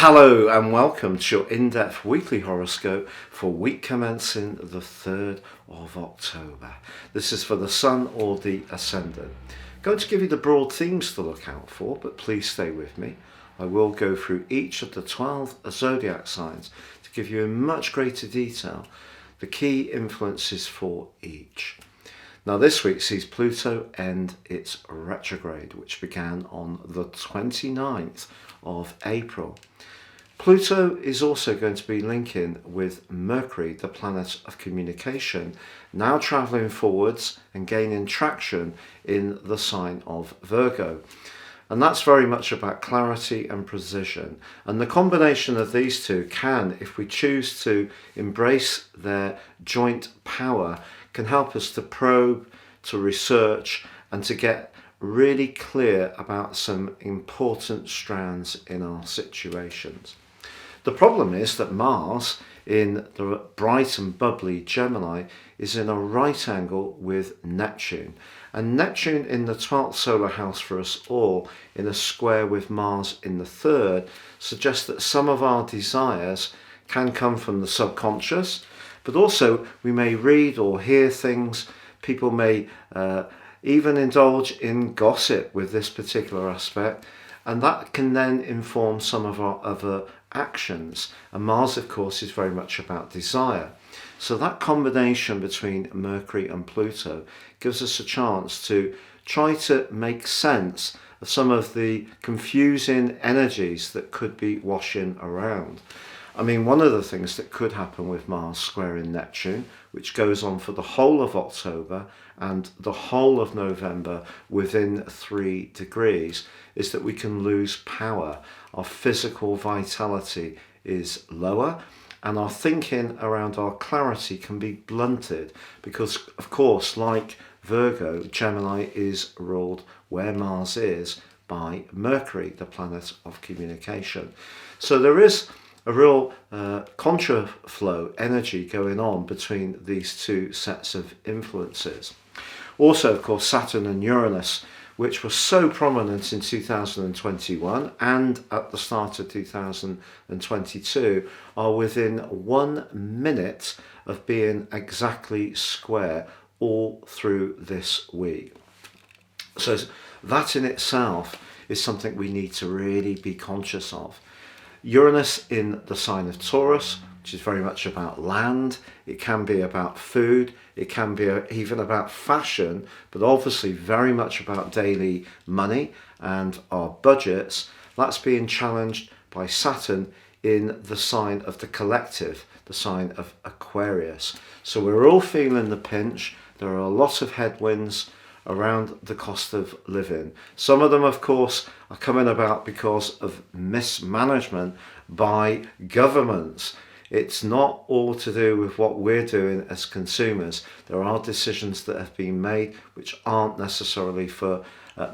Hello and welcome to your in-depth weekly horoscope for week commencing the 3rd of October. This is for the Sun or the Ascendant. Going to give you the broad themes to look out for, but please stay with me. I will go through each of the 12 zodiac signs to give you in much greater detail the key influences for each. Now this week sees Pluto end its retrograde, which began on the 29th of April. Pluto is also going to be linking with Mercury, the planet of communication, now travelling forwards and gaining traction in the sign of Virgo. And that's very much about clarity and precision. And the combination of these two can, if we choose to embrace their joint power, can help us to probe, to research, and to get really clear about some important strands in our situations. The problem is that Mars in the bright and bubbly Gemini is in a right angle with Neptune. And Neptune in the 12th solar house for us all, in a square with Mars in the 3rd, suggests that some of our desires can come from the subconscious, but also we may read or hear things. People may even indulge in gossip with this particular aspect, and that can then inform some of our other actions. And Mars, of course, is very much about desire. So that combination between Mercury and Pluto gives us a chance to try to make sense of some of the confusing energies that could be washing around. I mean, one of the things that could happen with Mars squaring Neptune, which goes on for the whole of October and the whole of November within 3 degrees, is that we can lose power. Our physical vitality is lower, and our thinking around our clarity can be blunted because, of course, like Virgo, Gemini is ruled where Mars is by Mercury, the planet of communication. So there is a real contraflow energy going on between these two sets of influences. Also, of course, Saturn and Uranus, which were so prominent in 2021 and at the start of 2022, are within 1 minute of being exactly square all through this week. So that in itself is something we need to really be conscious of. Uranus in the sign of Taurus, which is very much about land. It can be about food. It can be even about fashion, but obviously very much about daily money and our budgets. That's being challenged by Saturn in the sign of the collective, the sign of Aquarius. So we're all feeling the pinch. There are a lot of headwinds around the cost of living. Some of them, of course, are coming about because of mismanagement by governments. It's not all to do with what we're doing as consumers. There are decisions that have been made which aren't necessarily for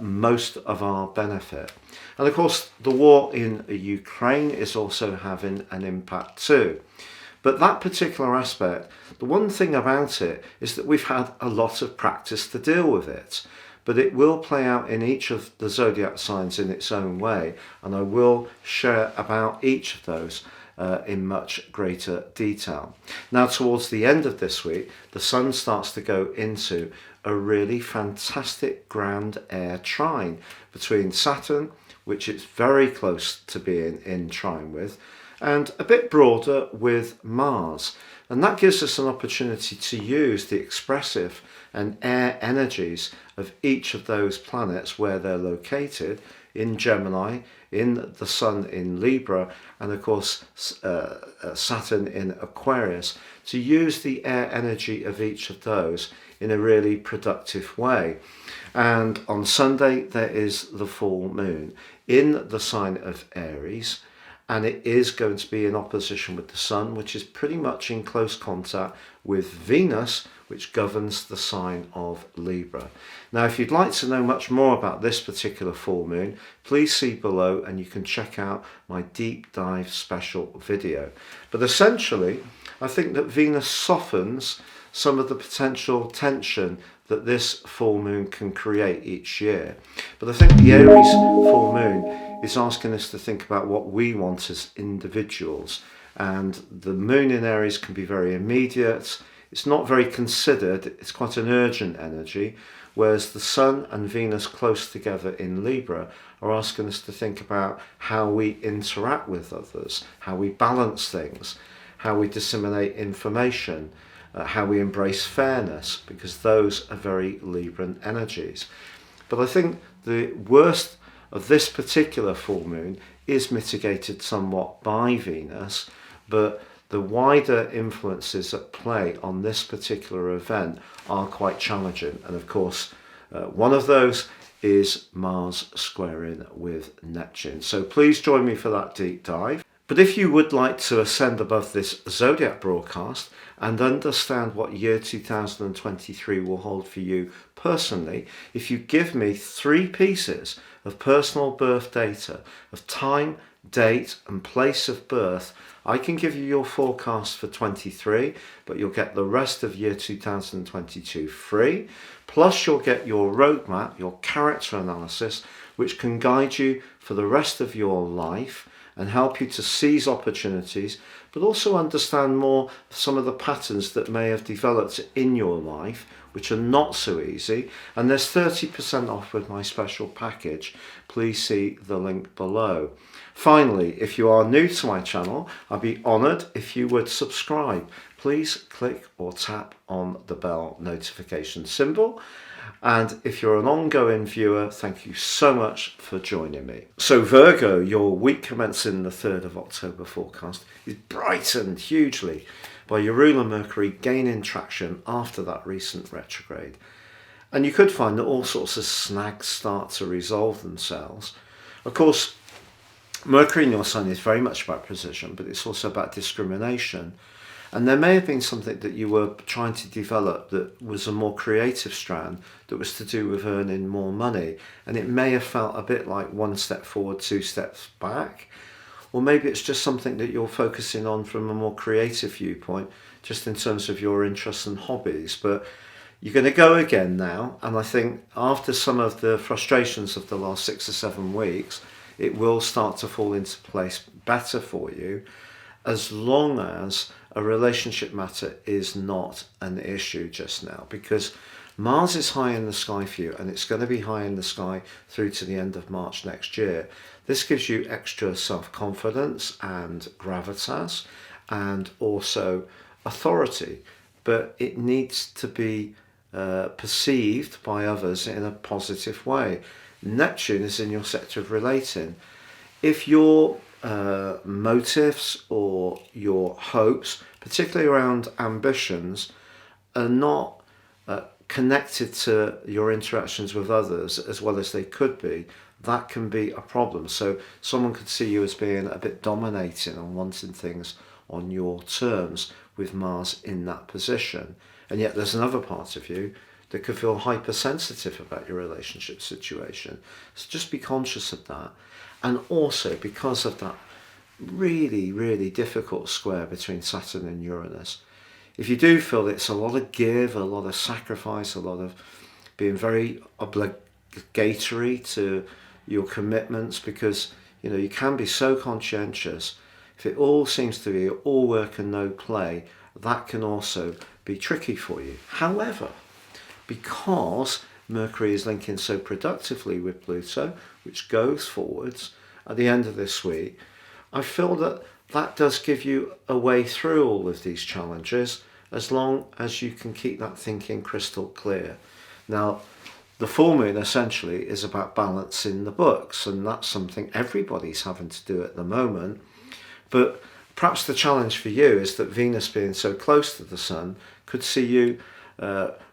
most of our benefit. And of course, the war in Ukraine is also having an impact too. But that particular aspect, the one thing about it is that we've had a lot of practice to deal with it. But it will play out in each of the zodiac signs in its own way. And I will share about each of those in much greater detail. Now, towards the end of this week, the Sun starts to go into a really fantastic grand air trine between Saturn, which it's very close to being in trine with, and a bit broader with Mars. And that gives us an opportunity to use the expressive and air energies of each of those planets where they're located, in Gemini, in the Sun in Libra, and of course Saturn in Aquarius, to use the air energy of each of those in a really productive way. And on Sunday there is the full moon in the sign of Aries, and it is going to be in opposition with the Sun, which is pretty much in close contact with Venus, which governs the sign of Libra. Now, if you'd like to know much more about this particular full moon, please see below and you can check out my deep dive special video. But essentially, I think that Venus softens some of the potential tension that this full moon can create each year. But I think the Aries full moon is asking us to think about what we want as individuals. And the moon in Aries can be very immediate. It's not very considered. It's quite an urgent energy. Whereas the Sun and Venus close together in Libra are asking us to think about how we interact with others, how we balance things, how we disseminate information, how we embrace fairness, because those are very Libran energies. But I think the worst of this particular full moon is mitigated somewhat by Venus, but the wider influences at play on this particular event are quite challenging. And of course, one of those is Mars squaring with Neptune. So please join me for that deep dive. But if you would like to ascend above this zodiac broadcast and understand what year 2023 will hold for you personally, if you give me 3 pieces of personal birth data of time, date and place of birth, I can give you your forecast for 23, but you'll get the rest of year 2022 free. Plus you'll get your roadmap, your character analysis, which can guide you for the rest of your life and help you to seize opportunities, but also understand more some of the patterns that may have developed in your life, which are not so easy. And there's 30% off with my special package. Please see the link below. Finally, if you are new to my channel, I'd be honoured if you would subscribe. Please click or tap on the bell notification symbol. And if you're an ongoing viewer, thank you so much for joining me. So Virgo, your week commencing the 3rd of October forecast is brightened hugely by your ruler Mercury gaining traction after that recent retrograde. And you could find that all sorts of snags start to resolve themselves. Of course, Mercury in your sign is very much about precision, but it's also about discrimination. And there may have been something that you were trying to develop that was a more creative strand that was to do with earning more money. And it may have felt a bit like 1 step forward, 2 steps back. Or maybe it's just something that you're focusing on from a more creative viewpoint, just in terms of your interests and hobbies. But you're going to go again now. And I think after some of the frustrations of the last 6 or 7 weeks, it will start to fall into place better for you, as long as a relationship matter is not an issue just now, because Mars is high in the sky for you, and it's going to be high in the sky through to the end of March next year. This gives you extra self-confidence and gravitas and also authority, but it needs to be perceived by others in a positive way. Neptune is in your sector of relating. If your motives or your hopes, particularly around ambitions, are not connected to your interactions with others as well as they could be, that can be a problem. So someone could see you as being a bit dominating and wanting things on your terms with Mars in that position. And yet there's another part of you that could feel hypersensitive about your relationship situation. So just be conscious of that. And also, because of that really, really difficult square between Saturn and Uranus, if you do feel it's a lot of give, a lot of sacrifice, a lot of being very obligatory to your commitments, because you can be so conscientious, if it all seems to be all work and no play, that can also be tricky for you. However, because Mercury is linking so productively with Pluto, which goes forwards at the end of this week, I feel that that does give you a way through all of these challenges, as long as you can keep that thinking crystal clear. Now, the full moon essentially is about balancing the books, and that's something everybody's having to do at the moment. But perhaps the challenge for you is that Venus being so close to the Sun could see you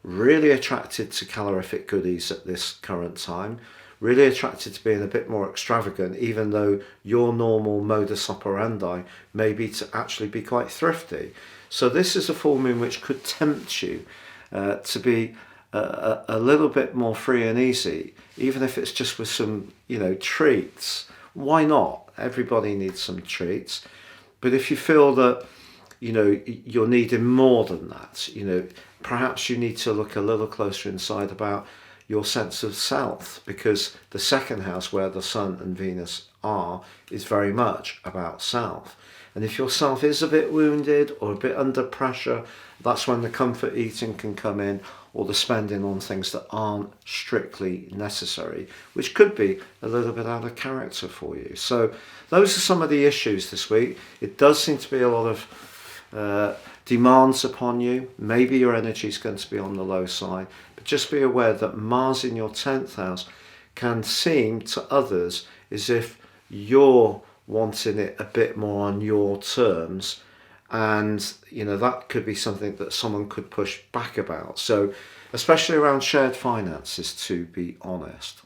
really attracted to calorific goodies at this current time, really attracted to being a bit more extravagant, even though your normal modus operandi may be to actually be quite thrifty. So this is a full moon which could tempt you to be a little bit more free and easy, even if it's just with some treats. Why not? Everybody needs some treats. But if you feel that you're needing more than that. Perhaps you need to look a little closer inside about your sense of self, because the second house, where the Sun and Venus are, is very much about self. And if your self is a bit wounded or a bit under pressure, that's when the comfort eating can come in, or the spending on things that aren't strictly necessary, which could be a little bit out of character for you. So those are some of the issues this week. It does seem to be a lot of demands upon you. Maybe your energy is going to be on the low side, but just be aware that Mars in your 10th house can seem to others as if you're wanting it a bit more on your terms, and that could be something that someone could push back about. So especially around shared finances, to be honest.